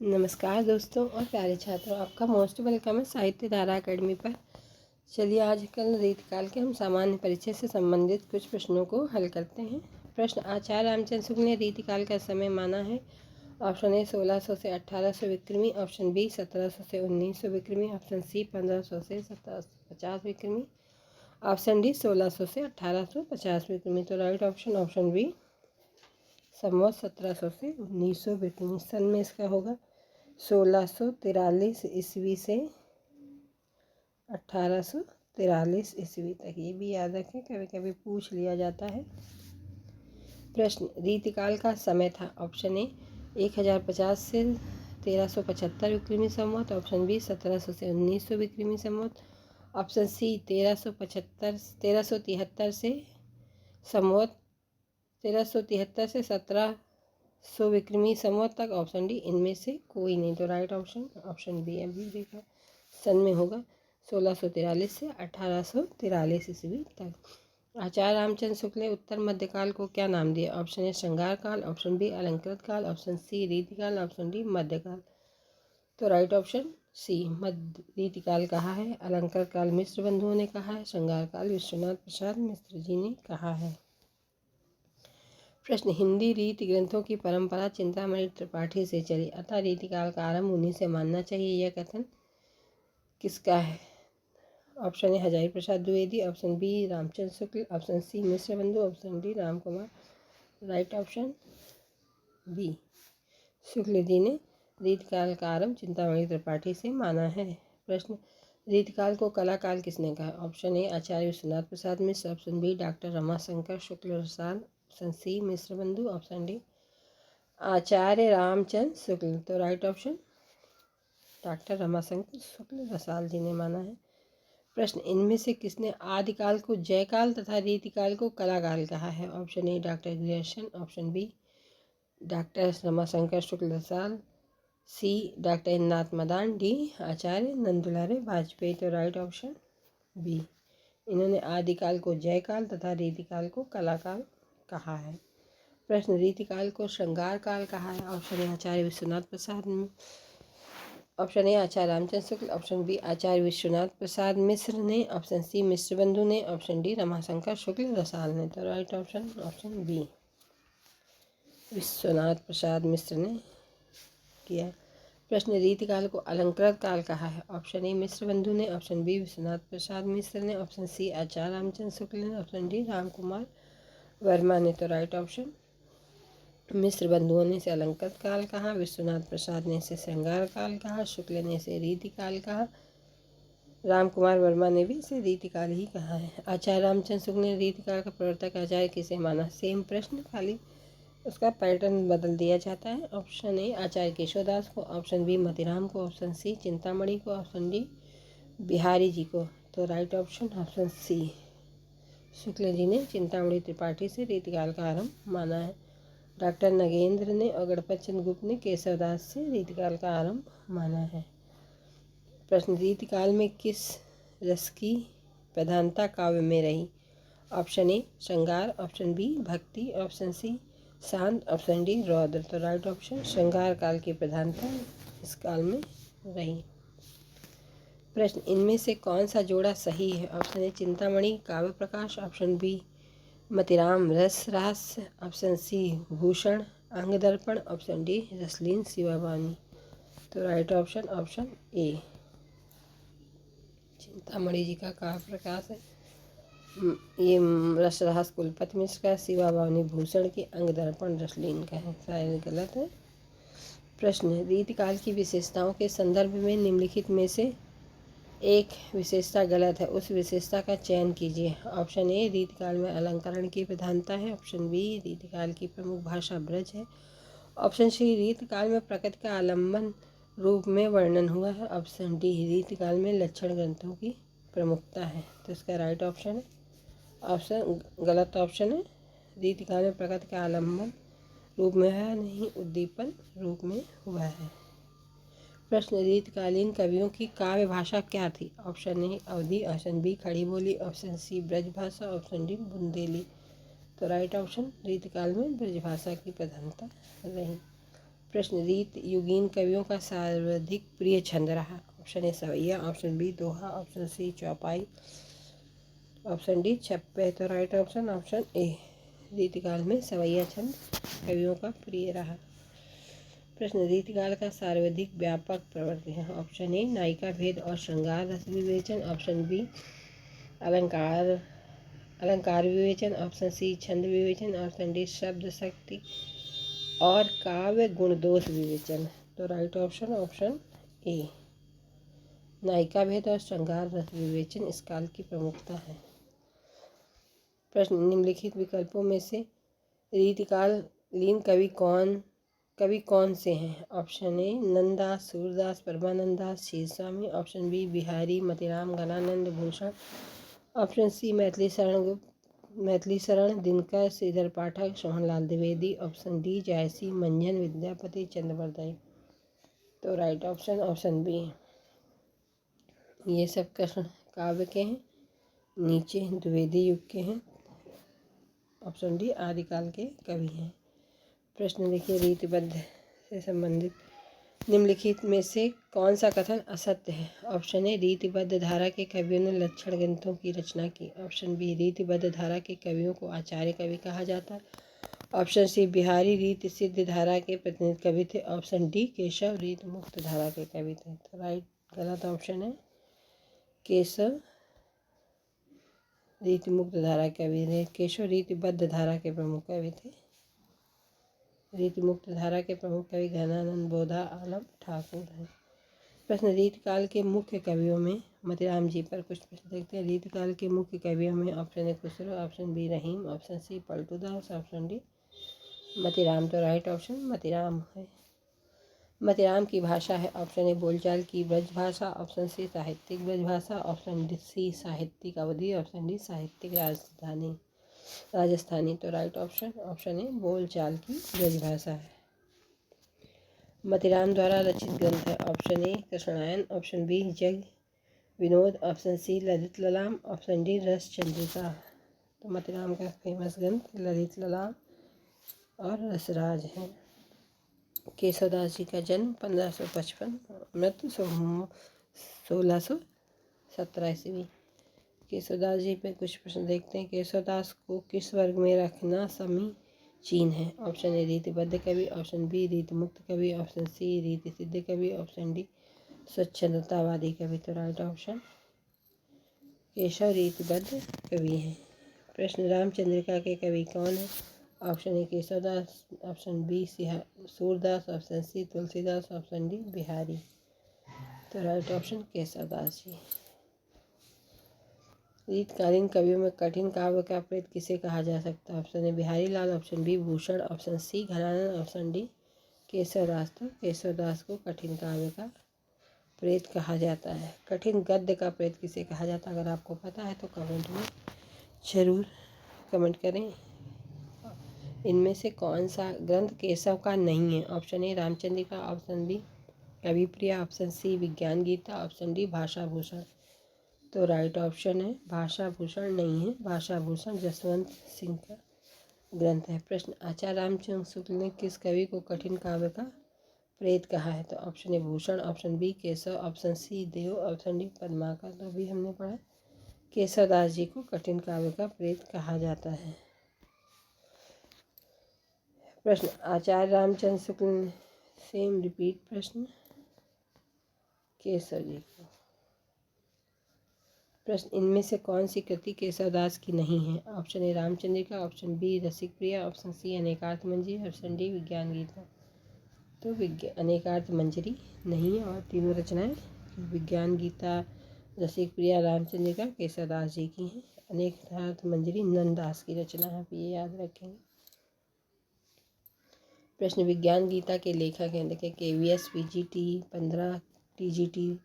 नमस्कार दोस्तों और प्यारे छात्रों, आपका मोस्ट वेलकम है साहित्य धारा अकेडमी पर। चलिए आज कल रीतिकाल के हम सामान्य परिचय से संबंधित कुछ प्रश्नों को हल करते हैं। प्रश्न, आचार्य रामचंद्र शुक्ल ने रीतिकाल का समय माना है। ऑप्शन ए 1600 से 1800 विक्रमी, ऑप्शन बी 1700 से 1900 विक्रमी, ऑप्शन सी 1500 से 1750 विक्रमी, ऑप्शन डी 1600 से 1850 विक्रमी। तो राइट ऑप्शन ऑप्शन बी संवत 1700 से 1900 विक्रमी। सन में इसका होगा 1643 ईस्वी से 1843 ईस्वी तक। ये भी याद रखें, कभी कभी पूछ लिया जाता है। प्रश्न, रीतिकाल का समय था। ऑप्शन ए 1050 से 1375 विक्रमी संवत, ऑप्शन बी 1700 से 1900 विक्रमी संवत, ऑप्शन सी 1373 से संवत 1373 से 1700 विक्रमी संवत तक, ऑप्शन डी इनमें से कोई नहीं। तो राइट ऑप्शन ऑप्शन बी अभी देखा सन में होगा 1643 से 1843 ईस्वी तक। आचार्य रामचंद्र शुक्ल ने उत्तर मध्यकाल को क्या नाम दिया? ऑप्शन ए श्रृंगार काल, ऑप्शन बी अलंकृत काल, ऑप्शन सी रीतिकाल, ऑप्शन डी मध्यकाल। तो राइट ऑप्शन सी मध्य रीतिकाल कहा है, अलंकृत काल मिश्र बंधुओं ने कहा है, श्रृंगार काल विश्वनाथ प्रसाद मिश्र जी ने कहा है। प्रश्न, हिंदी रीति ग्रंथों की परंपरा चिंतामणि त्रिपाठी से चली, अतः रीतिकाल का आरंभ उन्हीं से मानना चाहिए। यह कथन किसका है? Option A Hazari Prasad Dwivedi, option B Ramchandra Shukla, option C Mishra Bandhu, option D Ram Kumar. Right option B Shukla ji ने रीतिकाल का आरंभ चिंतामणि त्रिपाठी से माना है। प्रश्न, रीतिकाल को कला काल किसने कहा? Option A Acharya Vishwanath Prasad Mishra, option B doctor Ramashankar Shukla Rasal, option C Mishra Bandhu, option D Acharya Ramchandra Shukla. तो right option doctor Ramashankar Shukla Rasal ji ने माना है। प्रश्न, इनमें से किसने आदिकाल को जयकाल तथा रीतिकाल को कलाकाल कहा है? Option A doctor Grierson, option B doctor Ramashankar Shukla Rasal, C doctor Indranath Madan, D Acharya Nandulare Vajpayee. तो राइट ऑप्शन बी, इन्होंने आदिकाल को जयकाल तथा रीतिकाल को कलाकाल कहा है। प्रश्न, रीतिकाल को श्रृंगार काल कहा है। Option A Acharya Vishwanath Prasad, option A Acharya Ramchandra Shukla, option B Acharya Vishwanath Prasad Mishra ने, ऑप्शन सी मिश्र बंधु ने, ऑप्शन डी रमाशंकर शुक्ल रसाल ने। तो right option option B Vishwanath Prasad Mishra ने किया। प्रश्न, रीतिकाल को अलंकृत काल कहा है। ऑप्शन ए मिश्र बंधु ने, ऑप्शन बी विश्वनाथ प्रसाद मिश्र ने, ऑप्शन सी आचार्य रामचंद्र शुक्ल ने, ऑप्शन डी राम कुमार वर्मा ने। तो राइट ऑप्शन मिश्र बंधुओं ने इसे अलंकृत काल कहा, विश्वनाथ प्रसाद ने इसे श्रृंगार काल कहा, शुक्ल ने इसे रीतिकाल कहा, राम कुमार वर्मा ने भी इसे रीतिकाल ही कहा है। आचार्य रामचंद्र शुक्ल ने रीतिकाल का प्रवर्तक आचार्य किसे माना? सेम प्रश्न, खाली उसका पैटर्न बदल दिया जाता है। ऑप्शन ए आचार्य केशवदास को, ऑप्शन बी मतिराम को, ऑप्शन सी चिंतामणि को, ऑप्शन डी बिहारी जी को। तो राइट ऑप्शन ऑप्शन सी शुक्ल जी ने चिंतामणि त्रिपाठी से रीतिकाल का आरंभ माना है। डॉक्टर नगेंद्र ने और गणपत चंद्र गुप्त ने केशवदास से रीतिकाल का आरंभ माना है। प्रश्न, रीतिकाल में किस रस की प्रधानता काव्य में रही? ऑप्शन ए श्रृंगार, ऑप्शन बी भक्ति, ऑप्शन सी शांत, ऑप्शन डी रौद्र। तो राइट ऑप्शन श्रृंगार काल की प्रधानता इस काल में रही। प्रश्न, इनमें से कौन सा जोड़ा सही है? ऑप्शन ए चिंतामणि काव्य प्रकाश, ऑप्शन बी मतिराम रस रास, ऑप्शन सी भूषण अंग दर्पण, ऑप्शन डी रसलीन शिवाबानी। तो right option option A Chintamani ji का काव्य प्रकाश है, ये रसरास कुलपति मिश्र का, शिवाबानी भूषण की, अंग दर्पण रसलीन का है। शायद गलत है। प्रश्न, रीतिकाल की विशेषताओं के संदर्भ में निम्नलिखित में से एक विशेषता गलत है, उस विशेषता का चयन कीजिए। ऑप्शन ए रीतिकाल में अलंकरण की प्रधानता है, ऑप्शन बी रीतिकाल की प्रमुख भाषा ब्रज है, ऑप्शन सी रीतिकाल में प्रकृति का आलम्बन रूप में वर्णन हुआ है, ऑप्शन डी रीतिकाल में लक्षण ग्रंथों की प्रमुखता है। तो इसका राइट ऑप्शन है ऑप्शन गलत ऑप्शन है, रीतिकाल में प्रकृति का आलम्बन रूप में है, नहीं उद्दीपन रूप में हुआ है। प्रश्न, रीतकालीन कवियों की काव्य भाषा क्या थी? Option A Awadhi, option B Khari Boli, option C Braj भाषा, ऑप्शन डी बुंदेली। तो राइट ऑप्शन रीतकाल में ब्रज भाषा की प्रधानता रही। प्रश्न रीत युगीन कवियों का सर्वाधिक प्रिय छंद रहा। ऑप्शन ए सवैया, ऑप्शन बी दोहा, ऑप्शन सी चौपाई, ऑप्शन डी छप्पे। तो राइट ऑप्शन ए, रीतिकाल में सवैया छंद कवियों का प्रिय रहा। प्रश्न रीतिकाल का सर्वाधिक व्यापक प्रवृत्ति है। ऑप्शन ए नायिका भेद और श्रृंगार रस विवेचन, ऑप्शन बी अलंकार विवेचन, ऑप्शन सी छंद विवेचन, ऑप्शन डी शब्द शक्ति और काव्य गुण दोष विवेचन। तो राइट ऑप्शन ए, नायिका भेद और श्रृंगार रस विवेचन इस काल की प्रमुखता है। प्रश्न निम्नलिखित विकल्पों में से रीतिकालीन कवि कौन से हैं। Option A Nanda, Surdas, Parmanand Das, Shirshaswami, option B Bihari, Matiram, Ghananand, Bhushan, option C Maithili Sharan, Dinkar, Shridhar Pathak, Sohanlal Dwivedi, option D Jayasi, Manjhan, Vidyapati, Chandbardai. तो राइट ऑप्शन बी, ये सब कृष्ण काव्य के हैं, नीचे द्विवेदी युग के हैं, ऑप्शन डी आदिकाल के कवि हैं। प्रश्न देखिए रीतिबद्ध से संबंधित, निम्नलिखित में से कौन सा कथन असत्य है। ऑप्शन ए रीतिबद्ध धारा के कवियों ने लक्षण ग्रंथों की रचना की, ऑप्शन बी रीतिबद्ध धारा के कवियों को आचार्य कवि कहा जाता है, ऑप्शन सी बिहारी रीति सिद्ध धारा के प्रतिनिधि कवि थे, ऑप्शन डी केशव रीति मुक्त धारा के कवि थे। तो राइट गलत ऑप्शन है, केशव रीति मुक्त धारा के कवि थे। केशव रीतिबद्ध धारा के प्रमुख कवि थे। रीति मुक्त धारा के प्रमुख कवि घनानंद, बोधा, आलम ठाकुर हैं। प्रश्न रीतिकाल के मुख्य कवियों में मतिराम जी पर कुछ प्रश्न देखते हैं। रीतिकाल के मुख्य कवियों में option A Khusro, option B Rahim, option C Paltudas, option D Matiram. तो राइट ऑप्शन मतिराम है। मतिराम की भाषा है, ऑप्शन ए बोलचाल की ब्रज भाषा, ऑप्शन सी साहित्यिक ब्रज भाषा, ऑप्शन डी सी साहित्यिक अवधि, ऑप्शन डी साहित्यिक राजस्थानी। तो राइट ऑप्शन ए बोलचाल की ब्रज भाषा है। मतिराम द्वारा रचित ग्रंथ है, option A Krishnayan, option B Jag Vinod, option C Lalit Lalam, option D Ras Chandrika. तो मतिराम का फेमस ग्रंथ ललित ललाम और रसराज है। केशवदास जी का जन्म 1555, मृत्यु 1617 ईस्वी। केशवदास जी पे कुछ प्रश्न देखते हैं। केशवदास को किस वर्ग में रखना समीचीन है। ऑप्शन ए रीतिबद्ध कवि, ऑप्शन बी रीति मुक्त कवि, ऑप्शन सी रीति सिद्ध कवि, ऑप्शन डी स्वच्छंदतावादी कवि। तो राइट ऑप्शन केशव रीतिबद्ध कवि हैं। प्रश्न रामचंद्रिका के कवि कौन है। Option A Keshavdas, option B Surdas, option C Tulsidas, option D Bihari. तो राइट ऑप्शन केशवदास जी। रीतकालीन कवियों में कठिन काव्य का प्रेत किसे कहा जा सकता है। Option A Bihari Lal, option B Bhushan, option C Ghananand, option D Keshavdas. तो केशवदास को कठिन काव्य का प्रेत कहा जाता है। कठिन गद्य का प्रेत किसे कहा जाता है, अगर आपको पता है तो कमेंट में ज़रूर कमेंट करें। इनमें से कौन सा ग्रंथ केशव का नहीं है। Option A Ramchandrika, option B Kavipriya, option C Vigyan Gita, option D भाषा भूषण। तो राइट ऑप्शन है भाषा भूषण नहीं है, भाषा भूषण जसवंत सिंह का ग्रंथ है। प्रश्न आचार्य रामचंद्र शुक्ल ने किस कवि को कठिन काव्य का प्रेत कहा है। तो option A Bhushan, option B Keshav, option C Dev, option D Padmakar. तो अभी हमने पढ़ा केशवदास जी को कठिन काव्य का प्रेत कहा जाता है। प्रश्न आचार्य रामचंद्र शुक्ल सेम रिपीट प्रश्न केशव जी को। प्रश्न इनमें से कौन सी कृति केशवदास की नहीं है। Option A Ramchandrika, option B Rasik Priya, option C Anekarth Manjari, option D Vigyan Gita. तो अनेकार्थ मंजरी नहीं है और तीनों रचनाएं विज्ञान गीता, रसिक प्रिया, रामचंद्रिका केशवदास जी की हैं। अनेकार्थ मंजरी नंददास की रचना है, ये याद रखेंगे। प्रश्न विज्ञान गीता के लेखक हैं, देखिए KVS PGT 15, TGT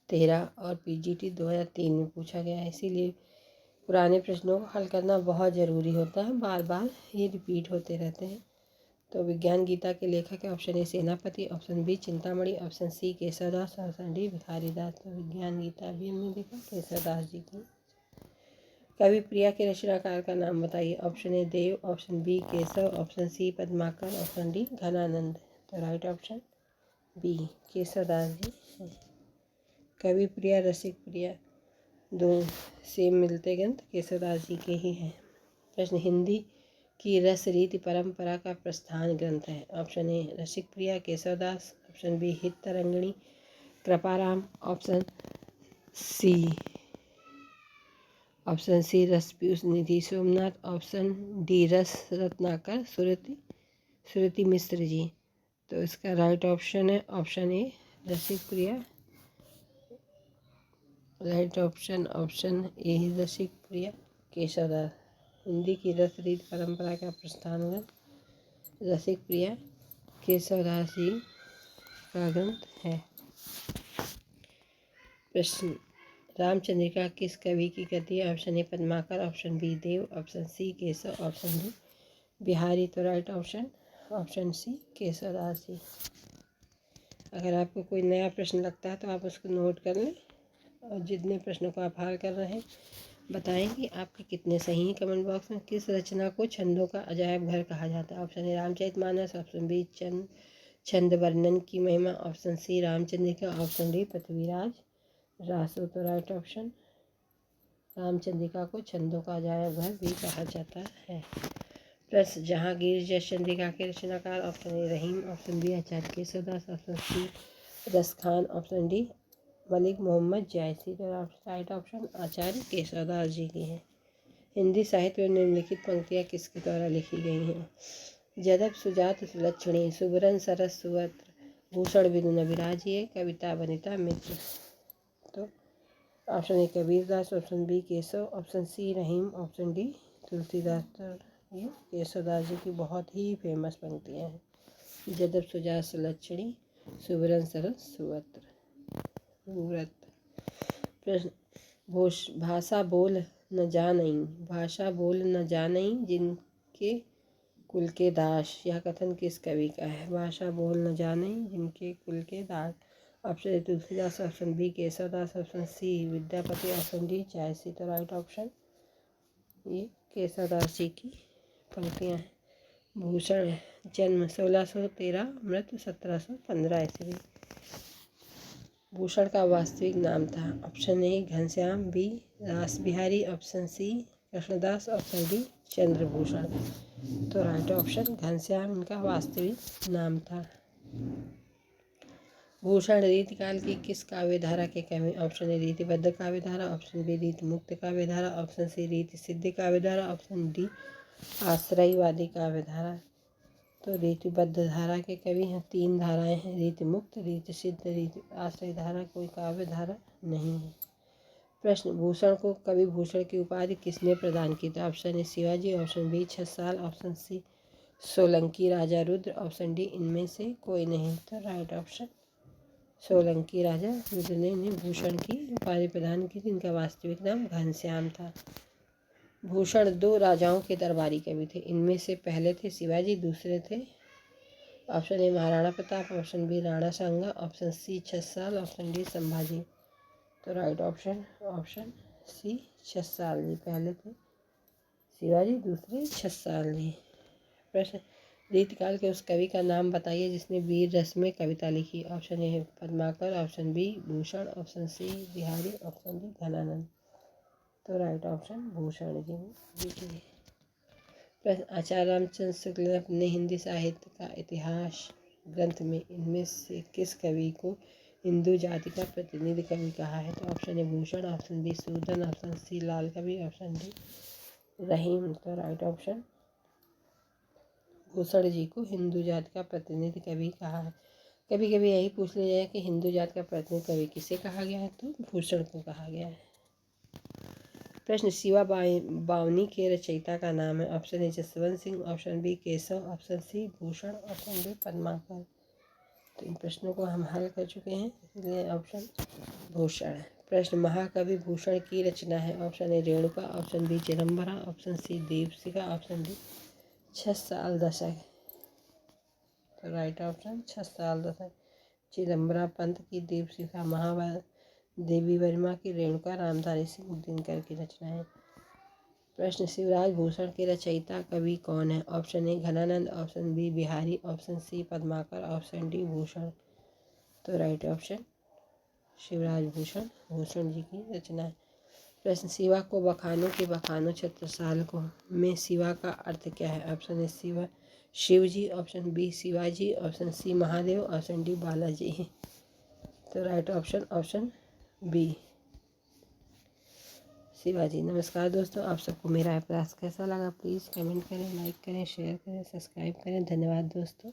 13 और PGT 2003 में पूछा गया है, इसीलिए पुराने प्रश्नों को हल करना बहुत ज़रूरी होता है, बार बार ये रिपीट होते रहते हैं। तो विज्ञान गीता के लेखक है option A Senapati, option B Chintamani, option C Keshavdas, option D Bhikhari Das. तो विज्ञान गीता भी हमने देखा केशवदास जी की। कवि प्रिया के रचनाकार का नाम बताइए। Option A Dev, option B Keshav, option C Padmakar, option D Ghananand. तो right option B Keshavdas ji हैं। कवि प्रिया रसिक प्रिया दो सेम मिलते ग्रंथ केशवदास जी के ही हैं। प्रश्न हिंदी की रस रीति परंपरा का प्रस्थान ग्रंथ है। Option A Rasik Priya Keshavdas, option B Hit Tarangini Kriparam, option C Ras Piyush Nidhi Somnath, option D Ras Ratnakar Surati Mishra ji. तो इसका राइट ऑप्शन है option A Rasik Priya. Right option A Rasik Priya Keshavdas. Hindi की रस रीति परंपरा का प्रस्थान ग्रंथ रसिक प्रिया केशवदास जी का ग्रंथ है। प्रश्न रामचंद्रिका किस कवि की कृति है। Option A Padmakar, option B Dev, option C Keshav, option D Bihari. तो right option C Keshavdas ji. अगर आपको कोई नया प्रश्न लगता है तो आप उसको नोट कर लें और जितने प्रश्नों को आप हल कर रहे हैं बताएं कि आपके कितने सही हैं कमेंट बॉक्स में। किस रचना को छंदों का अजायब घर कहा जाता है। Option A Ramcharitmanas, option B छंद वर्णन की महिमा, option C Ramchandrika, option D Prithviraj Raso. तो राइट ऑप्शन रामचंद्रिका को छंदों का अजायब घर भी कहा जाता है। प्लस जहांगीर जयचंद्रिका के रचनाकार। Option A Rahim, option B Acharya Keshavdas, option C Raskhan, option D Malik Mohammad Jayasi. तो राइट ऑप्शन आचार्य केशवदास जी की है। हिंदी साहित्य में निम्नलिखित पंक्तियाँ किसके द्वारा लिखी गई हैं। जदप सुजात सुलक्षणी सुबरन सरस सुवत्र भूषण विदुन विराजिए कविता वनिता मित्र। तो option A Kabirdas, option B Keshav, option C Rahim, option D Tulsidas. तो ये केशवदास जी की बहुत ही फेमस पंक्तियाँ हैं। जदप सुजात सुलक्षणी सुबरन सरस सुवत्र व्रत। प्रश्न भाषा बोल न जानई जिनके कुल के दास। यह कथन किस कवि का है। भाषा बोल न जानई जिनके कुल के दास। Option A Tulsidas, option B Keshavdas, option C Vidyapati, option D Jayasi. तो राइट ऑप्शन ये केशवदास जी की पंक्तियाँ हैं। भूषण जन्म 1613, मृत्यु 1715 ईस्वी। भूषण का वास्तविक नाम था। Option A Ghanshyam, B Ras Bihari, option C Krishnadas, option D Chandrabhushan. तो राइट ऑप्शन घनश्याम इनका वास्तविक नाम था। भूषण रीतिकाल की किस काव्यधारा के कवि। ऑप्शन ए रीतिबद्ध काव्यधारा, ऑप्शन बी रीति मुक्त काव्यधारा, ऑप्शन सी रीति सिद्ध काव्यधारा, ऑप्शन डी आश्रयवादी काव्यधारा। तो रीतिबद्ध धारा के कवि हैं। 3 धाराएं हैं, रीति मुक्त, रीति सिद्ध, रीति आश्रय धारा कोई काव्य धारा नहीं है। प्रश्न भूषण को कवि भूषण की उपाधि किसने प्रदान की। तो option A Shivaji, option B Chhatrasal, option C Solanki Raja Rudra, option D इनमें से कोई नहीं। तो राइट ऑप्शन सोलंकी राजा रुद्र ने इन्हें भूषण की उपाधि प्रदान की थी। इनका वास्तविक नाम घनश्याम था। भूषण 2 राजाओं के दरबारी कवि थे। इनमें से पहले थे शिवाजी, दूसरे थे option A Maharana Pratap, option B Rana Sanga, option C Chhatrasal, option D Sambhaji. तो right option C Chhatrasal ji. पहले थे शिवाजी, दूसरे छत्रसाल जी। प्रश्न रीतिकाल के उस कवि का नाम बताइए जिसने वीर रस में कविता लिखी। Option A Padmakar, option B Bhushan, option C Bihari, option D Ghananand. तो राइट ऑप्शन भूषण जी। आचार्य रामचंद्र शुक्ल ने अपने हिंदी साहित्य का इतिहास ग्रंथ में इनमें से किस कवि को हिंदू जाति का प्रतिनिधि कवि कहा है। तो option A Bhushan, option B Sudan, option C Lal Kavi, option D रहीम। तो राइट ऑप्शन भूषण जी को हिंदू जाति का प्रतिनिधि कवि कहा है। कभी कभी यही पूछ लिया जाए कि हिंदू जाति का प्रतिनिधि कवि किसे कहा गया है, तो भूषण को कहा गया है। प्रश्न शिवा बावनी के रचयिता का नाम है। Option A Jaswant Singh, option B Keshav, option C Bhushan, option D Padmakar. तो इन प्रश्नों को हम हल कर चुके हैं, इसलिए ऑप्शन भूषण। प्रश्न महाकवि भूषण की रचना है। Option A Renuka, option B Chidambara, option C Deepshikha, option D Chhatrasal Dashak. तो राइट ऑप्शन छत्रसाल दशक। चिदम्बरा पंत की दीपशिखा देवी वर्मा की रेणुका रामधारी सिंह दिनकर की रचना है। प्रश्न शिवराज भूषण के रचयिता कवि कौन है? Option A Ghananand, option B Bihari, option C Padmakar, option D Bhushan. तो राइट ऑप्शन शिवराज भूषण भूषण जी की रचना है। प्रश्न शिवा को बखानो के बखानो छत्रसाल को में शिवा का अर्थ क्या है? Option A Shiva Shiv ji, option B Shivaji, option C Mahadev, option D Balaji. तो right option option B Shivaji. नमस्कार दोस्तों, आप सबको मेरा प्रयास कैसा लगा? प्लीज़ कमेंट करें, लाइक करें, शेयर करें, सब्सक्राइब करें। धन्यवाद दोस्तों।